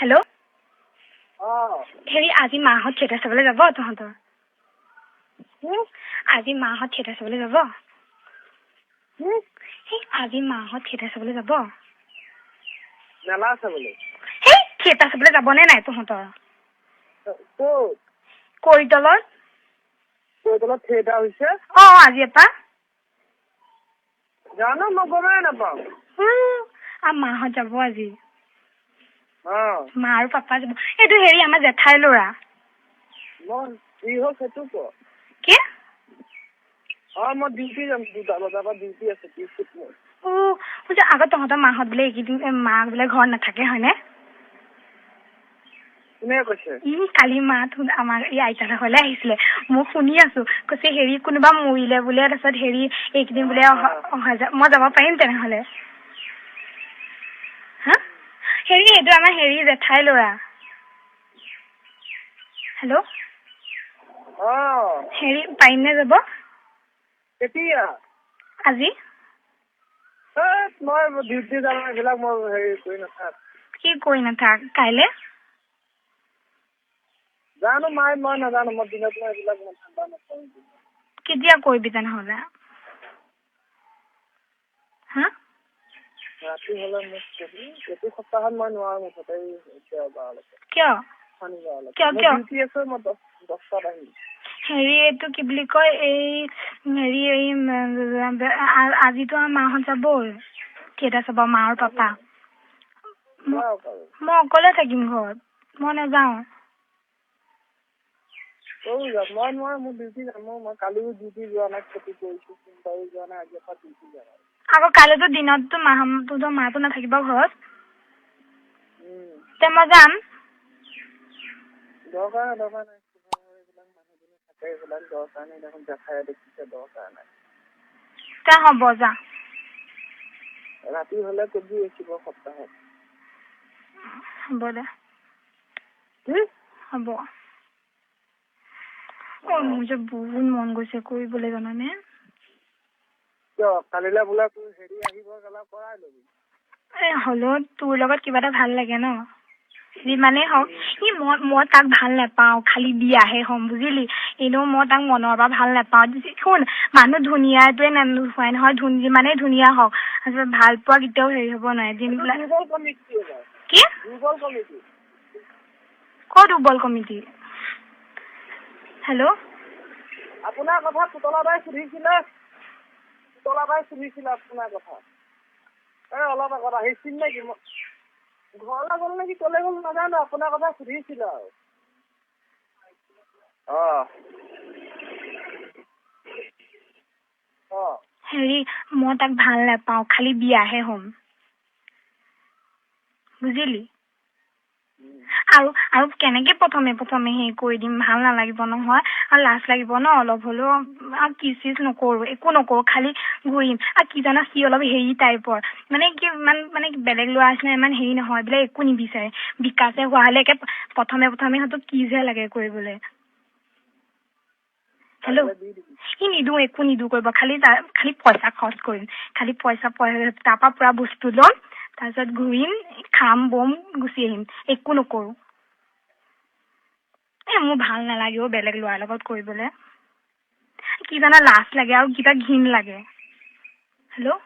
hello हेरी আজি মাহত থিয়েটাৰ চাবলৈ যাব তহঁতৰ আজি মাহত থিয়েটাৰ চাবলৈ যাব আজি মাহত থিয়েটাৰ চাবলৈ যাব মেলা চাবলৈ থিয়েটাৰ চাবলৈ যাবনে নাই তহঁতৰ ক'ত কৰিতলত থিয়েটাৰ হৈছে আজি এটা জানো মই গমেই নাপাওঁ মাহত যাব আজি মা আৰু পাপা যাব এইটো হেৰি আমাৰ জেঠাই ল'ৰা কি হ'ল সেইটো ক কি মই ডিউটি যাম 2টা বজাৰ পৰা ডিউটি আছে আগত তহঁতৰ মাহত বোলে এইকেইদিন মা বোলে ঘৰত নাথাকে হয়নে কোনে কৈছে কালি মা আমাৰ এই আইতাৰ ঘৰলৈ আহিছিলে মই শুনি আছো কৈছে হেৰি কোনোবা মৰিলে বোলে তাৰপিছত হেৰি এইকেইদিন বোলে মই যাব পাৰিম তেনেহ'লে হেৰি এইটো আমাৰ হেৰি জেঠাই ল'ৰা হেল্ল' হেৰি পাৰিম নে যাব কেতিয়া আজি মই ডিউটি যাম এইবিলাক মই হেৰি কৰি নাথাক কি কৰি নাথাক কাইলৈ জানো মই নাজানো মই দিনত মই এইবিলাক মই ঠাণ্ডা নাপাওঁ কেতিয়া কৰিবি তেনেহ'লে ৰাতি হ'লে মোক প্ৰতি সপ্তাহত মই নোৱাৰো মুঠতে কিয় ডিউটি আছে মই 10টাত আহিম হেৰি এইটো কি বুলি কয় এই হেৰি এই আজিতো আমাৰ মাহঁত যাবই থিয়েটাৰ চাব মা আৰু পাপা মই অকলে থাকিম ঘৰত মই নাযাওঁ মই নোৱাৰো মোৰ ডিউটি যাম মই কালিও ডিউটি যোৱা নাই ক্ষতি কৰিছো চিন্তাও যোৱা নাই আজিৰ পৰা ডিউটি যাম আকৌ কাইলৈতো দিনততো তোৰ মাতো নাথাকিব ঘৰত তে মই যাম দৰকাৰ নাই এইবিলাক মানুহজনী থাকে এইবিলাক দৰকাৰ নাই দেখোন দেখাই দেখিছে দৰকাৰ নাই তে হ'ব যা ৰাতি হ'লে কবি আহিব সপ্তাহত হ'ব দে হ'ব মোৰ যে বহুত মন গৈছে কৰিবলৈ জানানে কালিলৈ বোলে তোৰ হেৰি আহিব গ'লা কৰাই ল'বি হ'লেও তোৰ লগত কিবা এটা ভাল লাগে ন যিমানেই হওক মই তাক ভাল নাপাওঁ খালি বিয়াহে হ'ম বুজিলি এনেও মই তাক মনৰ পৰা ভাল নাপাওঁ শুন মানুহ ধুনীয়াটোৱে নোহোৱাই নহয় যিমানেই ধুনীয়া হওক ভাল পোৱা কেতিয়াও হেৰি হ'ব নোৱাৰে দিনবিলাক কি ক'ত দুৰ্বল কমিটি হেল্ল' আপোনাৰ কথা পুতলাবাই সুধিছিলে আপোনাৰ কথা অলপ আগত আহিছিল নেকি ঘৰলৈ গ'ল নেকি ক'লে গ'ল নাজানো আপোনাৰ কথা সুধিছিলে আৰু হেৰি মই তাক ভাল নাপাওঁ খালি বিয়াহে হ'ম বুজিলি আৰু কেনেকে প্ৰথমে হেৰি কৰি দিম ভাল নালাগিব নহয় আৰু লাজ লাগিব ন অলপ হ'লেও আৰু কিছ নকৰোঁ একো নকৰোঁ খালি ঘূৰিম আৰু কি জানা সি অলপ হেৰি টাইপৰ মানে কি ইমান মানে বেলেগ ল'ৰা নিচিনা ইমান হেৰি নহয় বোলে একো নিবিচাৰে বিকাশে হোৱা হ'লে একে প্ৰথমে সিহঁতক কিহে লাগে কৰিবলৈ হেল্ল' সি নিদিওঁ একো নিদিওঁ কৰিব খালি পইচা খৰচ কৰিম খালি পইচা তাৰপৰা পূৰা বস্তু ল'ম তাৰপিছত ঘূৰিম খাম বম গুচি আহিম একো নকৰোঁ মোৰ ভাল নালাগে বেলেগ ল'ৰাৰ লগত কৰিবলৈ কি জানা লাজ লাগে আৰু কিবা ঘিণ লাগে হেল্ল'